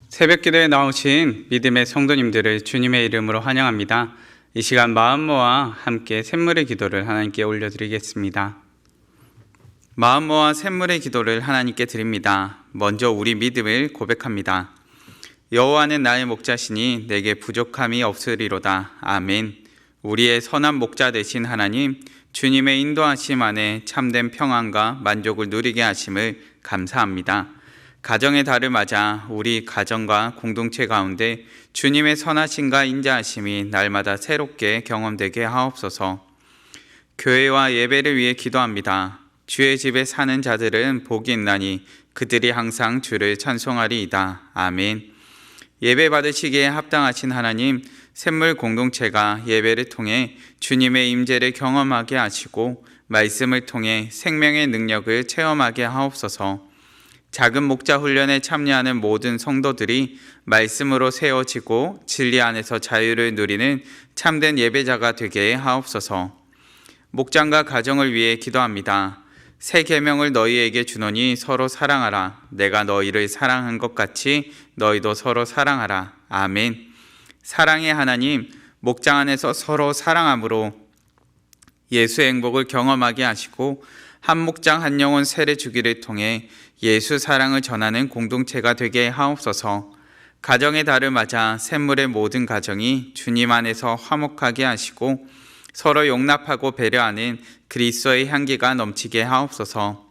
새벽 기도에 나오신 믿음의 성도님들을 주님의 이름으로 환영합니다. 이 시간 마음 모아 함께 샘물의 기도를 하나님께 올려드리겠습니다. 마음 모아 샘물의 기도를 하나님께 드립니다. 먼저 우리 믿음을 고백합니다. 여호와는 나의 목자시니 내게 부족함이 없으리로다. 아멘. 우리의 선한 목자 되신 하나님, 주님의 인도하심 안에 참된 평안과 만족을 누리게 하심을 감사합니다. 가정의 달을 맞아 우리 가정과 공동체 가운데 주님의 선하심과 인자하심이 날마다 새롭게 경험되게 하옵소서. 교회와 예배를 위해 기도합니다. 주의 집에 사는 자들은 복이 있나니 그들이 항상 주를 찬송하리이다. 아멘. 예배 받으시기에 합당하신 하나님, 샘물 공동체가 예배를 통해 주님의 임재를 경험하게 하시고 말씀을 통해 생명의 능력을 체험하게 하옵소서. 작은 목자 훈련에 참여하는 모든 성도들이 말씀으로 세워지고 진리 안에서 자유를 누리는 참된 예배자가 되게 하옵소서. 목장과 가정을 위해 기도합니다. 새 계명을 너희에게 주노니 서로 사랑하라. 내가 너희를 사랑한 것 같이 너희도 서로 사랑하라. 아멘. 사랑의 하나님, 목장 안에서 서로 사랑함으로 예수의 행복을 경험하게 하시고 한 목장 한 영혼 세례 주기를 통해 예수 사랑을 전하는 공동체가 되게 하옵소서. 가정의 달을 맞아 샘물의 모든 가정이 주님 안에서 화목하게 하시고 서로 용납하고 배려하는 그리스도의 향기가 넘치게 하옵소서.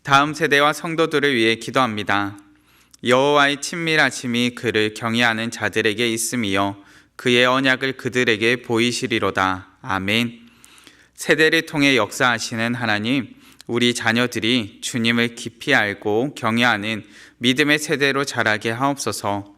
다음 세대와 성도들을 위해 기도합니다. 여호와의 친밀하심이 그를 경외하는 자들에게 있음이요 그의 언약을 그들에게 보이시리로다. 아멘. 세대를 통해 역사하시는 하나님, 우리 자녀들이 주님을 깊이 알고 경외하는 믿음의 세대로 자라게 하옵소서.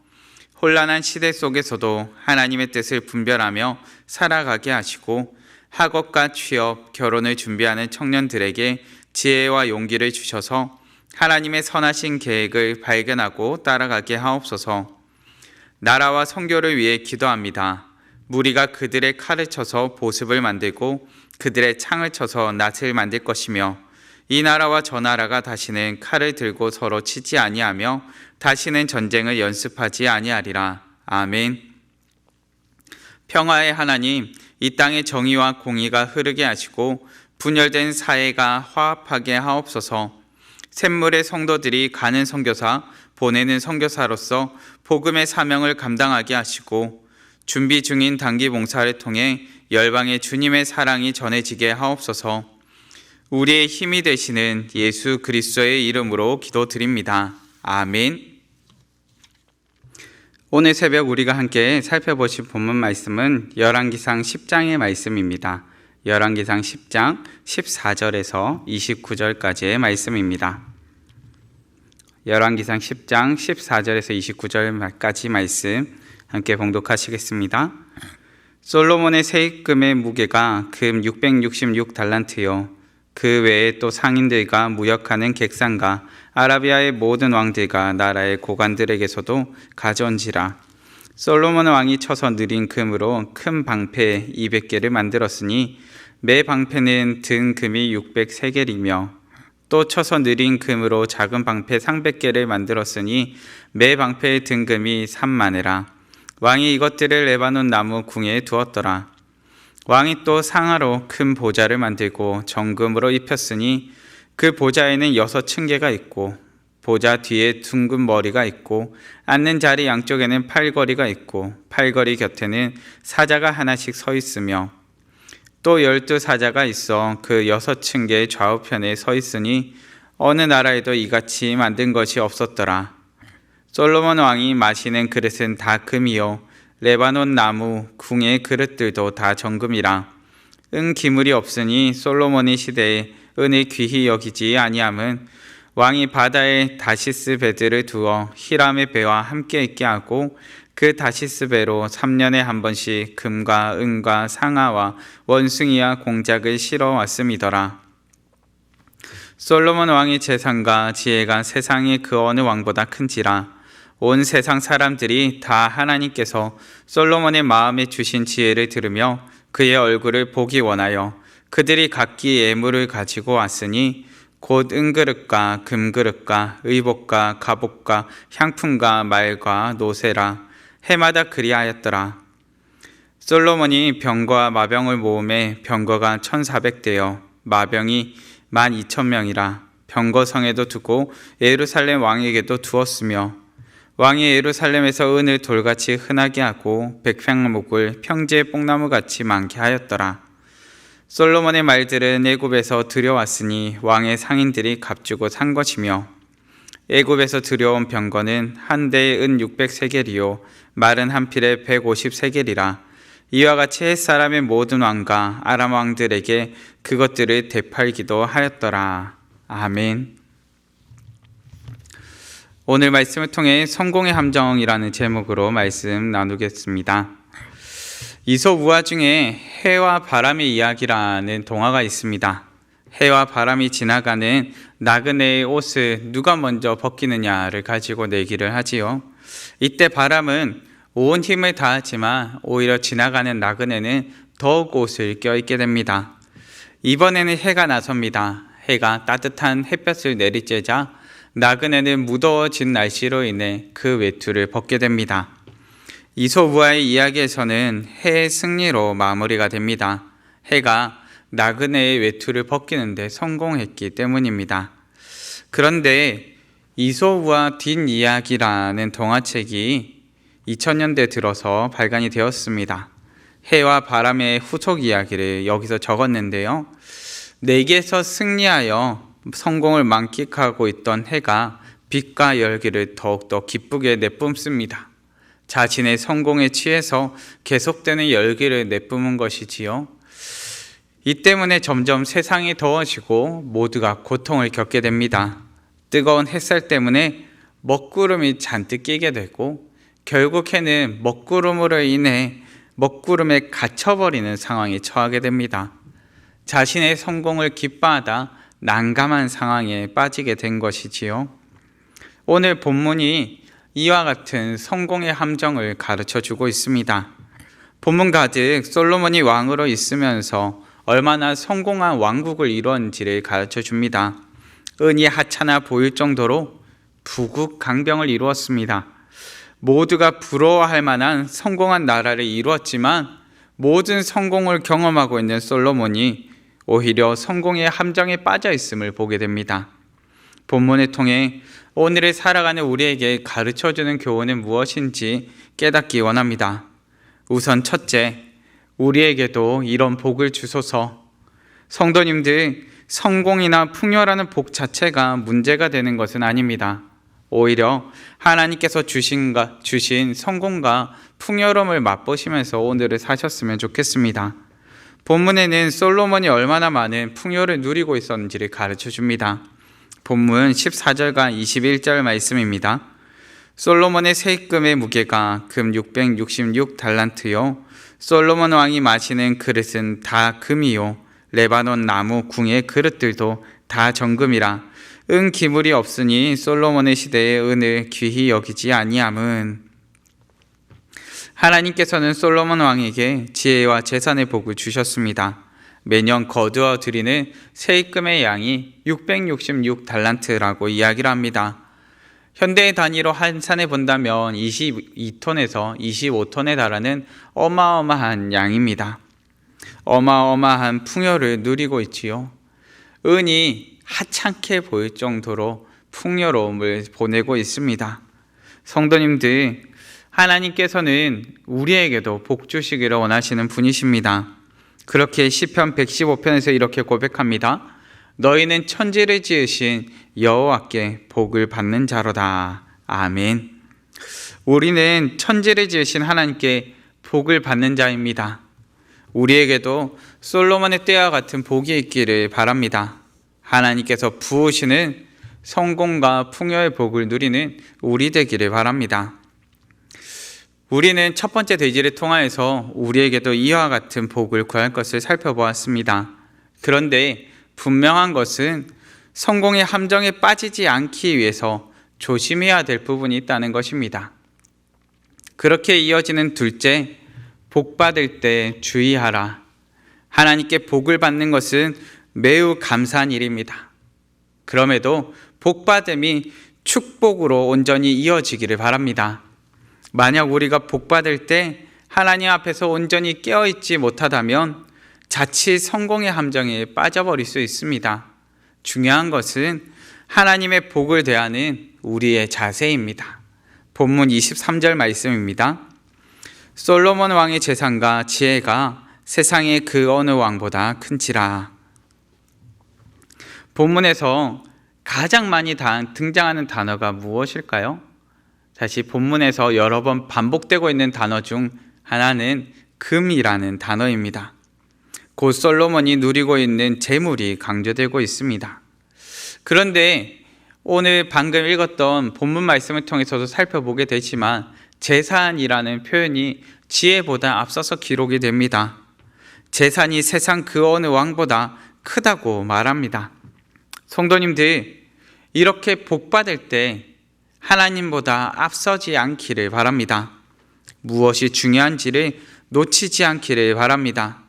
혼란한 시대 속에서도 하나님의 뜻을 분별하며 살아가게 하시고 학업과 취업, 결혼을 준비하는 청년들에게 지혜와 용기를 주셔서 하나님의 선하신 계획을 발견하고 따라가게 하옵소서. 나라와 선교를 위해 기도합니다. 무리가 그들의 칼을 쳐서 보습을 만들고 그들의 창을 쳐서 낫을 만들 것이며 이 나라와 저 나라가 다시는 칼을 들고 서로 치지 아니하며 다시는 전쟁을 연습하지 아니하리라. 아멘. 평화의 하나님, 이 땅에 정의와 공의가 흐르게 하시고 분열된 사회가 화합하게 하옵소서. 샘물의 성도들이 가는 선교사, 보내는 선교사로서 복음의 사명을 감당하게 하시고 준비 중인 단기 봉사를 통해 열방에 주님의 사랑이 전해지게 하옵소서. 우리의 힘이 되시는 예수 그리스도의 이름으로 기도드립니다. 아멘. 오늘 새벽 우리가 함께 살펴보실 본문 말씀은 열왕기상 10장의 말씀입니다. 열왕기상 10장 14절에서 29절까지의 말씀입니다. 열왕기상 10장 14절에서 29절까지 말씀 함께 봉독하시겠습니다. 솔로몬의 세입금의 무게가 금 666달란트요 그 외에 또 상인들과 무역하는 객상과 아라비아의 모든 왕들과 나라의 고관들에게서도 가져온지라. 솔로몬 왕이 쳐서 느린 금으로 큰 방패 200개를 만들었으니 매 방패는 든 금이 600세겔이며 또 쳐서 느린 금으로 작은 방패 300개를 만들었으니 매 방패의 든 금이 3만에라. 왕이 이것들을 레바논 나무 궁에 두었더라. 왕이 또 상아로 큰 보좌를 만들고 정금으로 입혔으니 그 보좌에는 6층계가 있고 보좌 뒤에 둥근 머리가 있고 앉는 자리 양쪽에는 팔걸이가 있고 팔걸이 곁에는 사자가 하나씩 서 있으며 또 12사자가 있어 그 6층계 좌우편에 서 있으니 어느 나라에도 이같이 만든 것이 없었더라. 솔로몬 왕이 마시는 그릇은 다 금이요 레바논 나무 궁의 그릇들도 다 정금이라. 은 기물이 없으니 솔로몬의 시대에 은을 귀히 여기지 아니함은 왕이 바다에 다시스 배들을 두어 히람의 배와 함께 있게 하고 그 다시스 배로 3년에 한 번씩 금과 은과 상아와 원숭이와 공작을 실어 왔음이더라. 솔로몬 왕의 재산과 지혜가 세상의 그 어느 왕보다 큰지라. 온 세상 사람들이 다 하나님께서 솔로몬의 마음에 주신 지혜를 들으며 그의 얼굴을 보기 원하여 그들이 각기 예물을 가지고 왔으니 곧 은그릇과 금그릇과 의복과 갑옷과 향품과 말과 노새라. 해마다 그리하였더라. 솔로몬이 병거와 마병을 모음에 병거가 1400대여 마병이 12,000명이라. 병거성에도 두고 예루살렘 왕에게도 두었으며 왕이 예루살렘에서 은을 돌같이 흔하게 하고 백향목을 평지의 뽕나무같이 많게 하였더라. 솔로몬의 말들은 애굽에서 들여왔으니 왕의 상인들이 값주고 산 것이며 애굽에서 들여온 병거는 한 대에 은 600세겔이요 말은 한 필에 150세겔이라. 이와 같이 햇사람의 모든 왕과 아람 왕들에게 그것들을 되팔기도 하였더라. 아멘. 오늘 말씀을 통해 성공의 함정이라는 제목으로 말씀 나누겠습니다. 이솝 우화 중에 해와 바람의 이야기라는 동화가 있습니다. 해와 바람이 지나가는 나그네의 옷을 누가 먼저 벗기느냐를 가지고 내기를 하지요. 이때 바람은 온 힘을 다하지만 오히려 지나가는 나그네는 더욱 옷을 껴입게 됩니다. 이번에는 해가 나섭니다. 해가 따뜻한 햇볕을 내리쬐자 나그네는 무더워진 날씨로 인해 그 외투를 벗게 됩니다. 이솝 우화의 이야기에서는 해의 승리로 마무리가 됩니다. 해가 나그네의 외투를 벗기는데 성공했기 때문입니다. 그런데 이솝 우화 뒷이야기라는 동화책이 2000년대 들어서 발간이 되었습니다. 해와 바람의 후속 이야기를 여기서 적었는데요. 내게서 승리하여 성공을 만끽하고 있던 해가 빛과 열기를 더욱더 기쁘게 내뿜습니다. 자신의 성공에 취해서 계속되는 열기를 내뿜은 것이지요. 이 때문에 점점 세상이 더워지고 모두가 고통을 겪게 됩니다. 뜨거운 햇살 때문에 먹구름이 잔뜩 끼게 되고 결국 해는 먹구름으로 인해 먹구름에 갇혀버리는 상황에 처하게 됩니다. 자신의 성공을 기뻐하다 난감한 상황에 빠지게 된 것이지요. 오늘 본문이 이와 같은 성공의 함정을 가르쳐주고 있습니다. 본문 가득 솔로몬이 왕으로 있으면서 얼마나 성공한 왕국을 이루었는지를 가르쳐줍니다. 은이 하찮아 보일 정도로 부국 강병을 이루었습니다. 모두가 부러워할 만한 성공한 나라를 이루었지만 모든 성공을 경험하고 있는 솔로몬이 오히려 성공의 함정에 빠져 있음을 보게 됩니다. 본문을 통해 오늘을 살아가는 우리에게 가르쳐주는 교훈은 무엇인지 깨닫기 원합니다. 우선 첫째, 우리에게도 이런 복을 주소서. 성도님들, 성공이나 풍요라는 복 자체가 문제가 되는 것은 아닙니다. 오히려 하나님께서 주신 성공과 풍요로움을 맛보시면서 오늘을 사셨으면 좋겠습니다. 본문에는 솔로몬이 얼마나 많은 풍요를 누리고 있었는지를 가르쳐줍니다. 본문 14절과 21절 말씀입니다. 솔로몬의 세입금의 무게가 금 666달란트요 솔로몬 왕이 마시는 그릇은 다 금이요 레바논 나무 궁의 그릇들도 다 정금이라. 은 기물이 없으니 솔로몬의 시대에 은을 귀히 여기지 아니함은. 하나님께서는 솔로몬 왕에게 지혜와 재산의 복을 주셨습니다. 매년 거두어 드리는 세입금의 양이 666달란트라고 이야기를 합니다. 현대의 단위로 환산해 본다면 22톤에서 25톤에 달하는 어마어마한 양입니다. 어마어마한 풍요를 누리고 있지요. 은이 하찮게 보일 정도로 풍요로움을 보내고 있습니다. 성도님들, 하나님께서는 우리에게도 복 주시기를 원하시는 분이십니다. 그렇게 시편 115편에서 이렇게 고백합니다. 너희는 천지를 지으신 여호와께 복을 받는 자로다. 아멘. 우리는 천지를 지으신 하나님께 복을 받는 자입니다. 우리에게도 솔로몬의 때와 같은 복이 있기를 바랍니다. 하나님께서 부으시는 성공과 풍요의 복을 누리는 우리 되기를 바랍니다. 우리는 첫 번째 대지를 통하여서 우리에게도 이와 같은 복을 구할 것을 살펴보았습니다. 그런데 분명한 것은 성공의 함정에 빠지지 않기 위해서 조심해야 될 부분이 있다는 것입니다. 그렇게 이어지는 둘째, 복 받을 때 주의하라. 하나님께 복을 받는 것은 매우 감사한 일입니다. 그럼에도 복받음이 축복으로 온전히 이어지기를 바랍니다. 만약 우리가 복받을 때 하나님 앞에서 온전히 깨어있지 못하다면 자칫 성공의 함정에 빠져버릴 수 있습니다. 중요한 것은 하나님의 복을 대하는 우리의 자세입니다. 본문 23절 말씀입니다. 솔로몬 왕의 재산과 지혜가 세상의 그 어느 왕보다 큰지라. 본문에서 가장 많이 등장하는 단어가 무엇일까요? 다시 본문에서 여러 번 반복되고 있는 단어 중 하나는 금이라는 단어입니다. 곧 솔로몬이 누리고 있는 재물이 강조되고 있습니다. 그런데 오늘 방금 읽었던 본문 말씀을 통해서도 살펴보게 되지만 재산이라는 표현이 지혜보다 앞서서 기록이 됩니다. 재산이 세상 그 어느 왕보다 크다고 말합니다. 성도님들, 이렇게 복받을 때 하나님보다 앞서지 않기를 바랍니다. 무엇이 중요한지를 놓치지 않기를 바랍니다.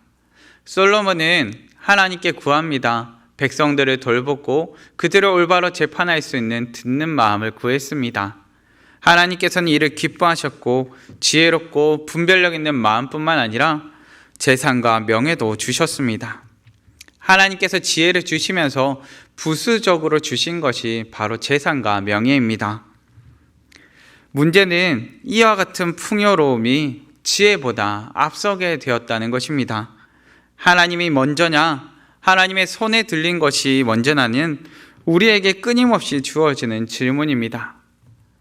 솔로몬은 하나님께 구합니다. 백성들을 돌보고 그들을 올바로 재판할 수 있는 듣는 마음을 구했습니다. 하나님께서는 이를 기뻐하셨고 지혜롭고 분별력 있는 마음뿐만 아니라 재산과 명예도 주셨습니다. 하나님께서 지혜를 주시면서 부수적으로 주신 것이 바로 재산과 명예입니다. 문제는 이와 같은 풍요로움이 지혜보다 앞서게 되었다는 것입니다. 하나님이 먼저냐, 하나님의 손에 들린 것이 먼저냐는 우리에게 끊임없이 주어지는 질문입니다.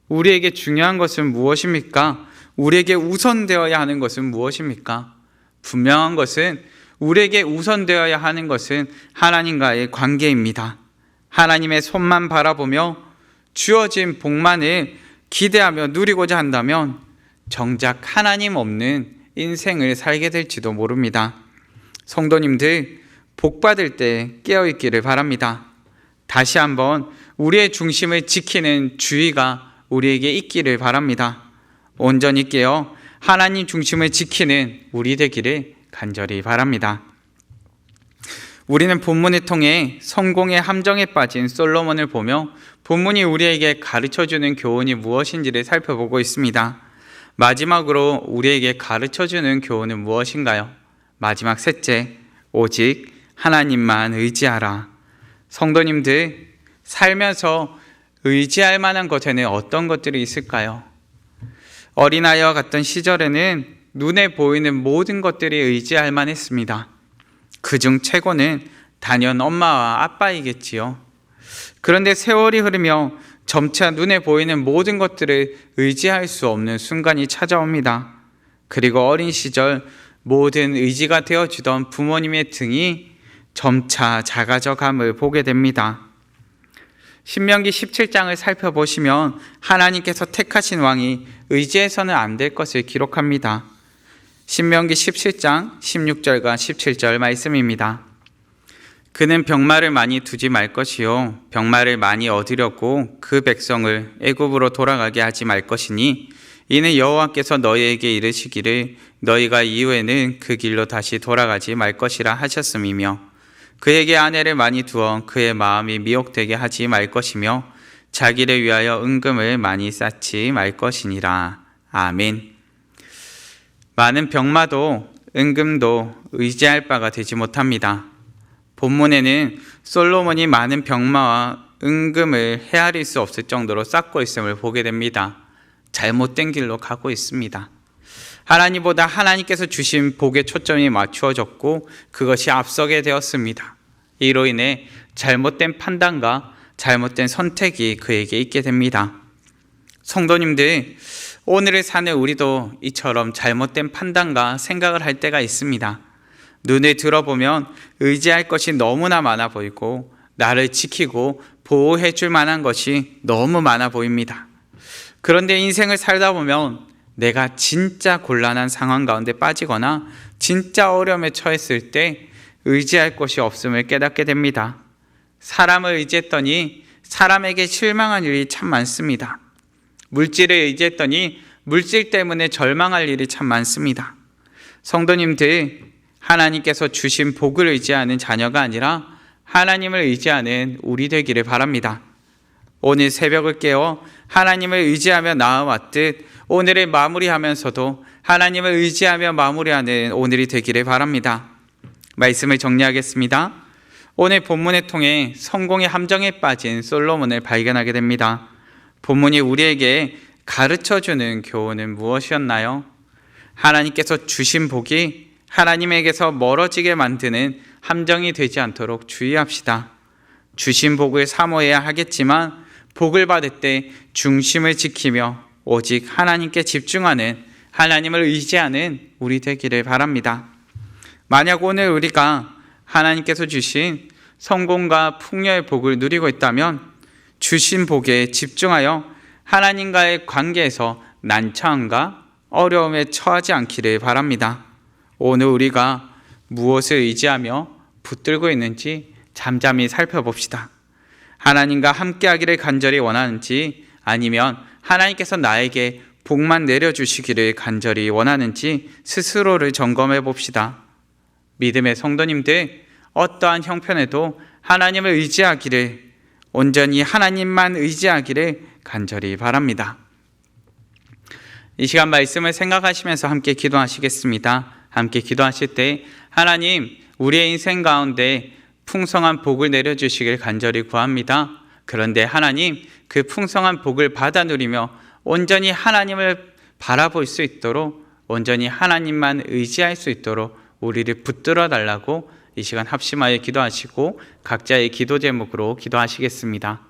우리에게 중요한 것은 무엇입니까? 우리에게 우선되어야 하는 것은 무엇입니까? 분명한 것은 우리에게 우선되어야 하는 것은 하나님과의 관계입니다. 하나님의 손만 바라보며 주어진 복만을 기대하며 누리고자 한다면 정작 하나님 없는 인생을 살게 될지도 모릅니다. 성도님들, 복받을 때 깨어있기를 바랍니다. 다시 한번 우리의 중심을 지키는 주의가 우리에게 있기를 바랍니다. 온전히 깨어 하나님 중심을 지키는 우리 되기를 간절히 바랍니다. 우리는 본문을 통해 성공의 함정에 빠진 솔로몬을 보며 본문이 우리에게 가르쳐주는 교훈이 무엇인지를 살펴보고 있습니다. 마지막으로 우리에게 가르쳐주는 교훈은 무엇인가요? 마지막 셋째, 오직 하나님만 의지하라. 성도님들, 살면서 의지할 만한 것에는 어떤 것들이 있을까요? 어린아이와 같던 시절에는 눈에 보이는 모든 것들이 의지할 만했습니다. 그중 최고는 단연 엄마와 아빠이겠지요. 그런데 세월이 흐르며 점차 눈에 보이는 모든 것들을 의지할 수 없는 순간이 찾아옵니다. 그리고 어린 시절 모든 의지가 되어주던 부모님의 등이 점차 작아져 감을 보게 됩니다. 신명기 17장을 살펴보시면 하나님께서 택하신 왕이 의지해서는 안 될 것을 기록합니다. 신명기 17장 16절과 17절 말씀입니다. 그는 병마를 많이 두지 말 것이요 병마를 많이 얻으려고 그 백성을 애굽으로 돌아가게 하지 말 것이니 이는 여호와께서 너희에게 이르시기를 너희가 이후에는 그 길로 다시 돌아가지 말 것이라 하셨음이며 그에게 아내를 많이 두어 그의 마음이 미혹되게 하지 말 것이며 자기를 위하여 은금을 많이 쌓지 말 것이니라. 아멘. 많은 병마도 은금도 의지할 바가 되지 못합니다. 본문에는 솔로몬이 많은 병마와 은금을 헤아릴 수 없을 정도로 쌓고 있음을 보게 됩니다. 잘못된 길로 가고 있습니다. 하나님보다 하나님께서 주신 복에 초점이 맞추어졌고 그것이 앞서게 되었습니다. 이로 인해 잘못된 판단과 잘못된 선택이 그에게 있게 됩니다. 성도님들, 오늘을 사는 우리도 이처럼 잘못된 판단과 생각을 할 때가 있습니다. 눈에 들어보면 의지할 것이 너무나 많아 보이고 나를 지키고 보호해 줄 만한 것이 너무 많아 보입니다. 그런데 인생을 살다 보면 내가 진짜 곤란한 상황 가운데 빠지거나 진짜 어려움에 처했을 때 의지할 것이 없음을 깨닫게 됩니다. 사람을 의지했더니 사람에게 실망한 일이 참 많습니다. 물질을 의지했더니 물질 때문에 절망할 일이 참 많습니다. 성도님들, 하나님께서 주신 복을 의지하는 자녀가 아니라 하나님을 의지하는 우리 되기를 바랍니다. 오늘 새벽을 깨어 하나님을 의지하며 나아왔듯 오늘을 마무리하면서도 하나님을 의지하며 마무리하는 오늘이 되기를 바랍니다. 말씀을 정리하겠습니다. 오늘 본문을 통해 성공의 함정에 빠진 솔로몬을 발견하게 됩니다. 본문이 우리에게 가르쳐주는 교훈은 무엇이었나요? 하나님께서 주신 복이 하나님에게서 멀어지게 만드는 함정이 되지 않도록 주의합시다. 주신 복을 사모해야 하겠지만 복을 받을 때 중심을 지키며 오직 하나님께 집중하는, 하나님을 의지하는 우리 되기를 바랍니다. 만약 오늘 우리가 하나님께서 주신 성공과 풍요의 복을 누리고 있다면 주신 복에 집중하여 하나님과의 관계에서 난처함과 어려움에 처하지 않기를 바랍니다. 오늘 우리가 무엇을 의지하며 붙들고 있는지 잠잠히 살펴봅시다. 하나님과 함께하기를 간절히 원하는지, 아니면 하나님께서 나에게 복만 내려주시기를 간절히 원하는지 스스로를 점검해 봅시다. 믿음의 성도님들, 어떠한 형편에도 하나님을 의지하기를, 온전히 하나님만 의지하기를 간절히 바랍니다. 이 시간 말씀을 생각하시면서 함께 기도하시겠습니다. 함께 기도하실 때 하나님, 우리의 인생 가운데 풍성한 복을 내려주시길 간절히 구합니다. 그런데 하나님, 그 풍성한 복을 받아 누리며 온전히 하나님을 바라볼 수 있도록, 온전히 하나님만 의지할 수 있도록 우리를 붙들어 달라고 이 시간 합심하여 기도하시고 각자의 기도 제목으로 기도하시겠습니다.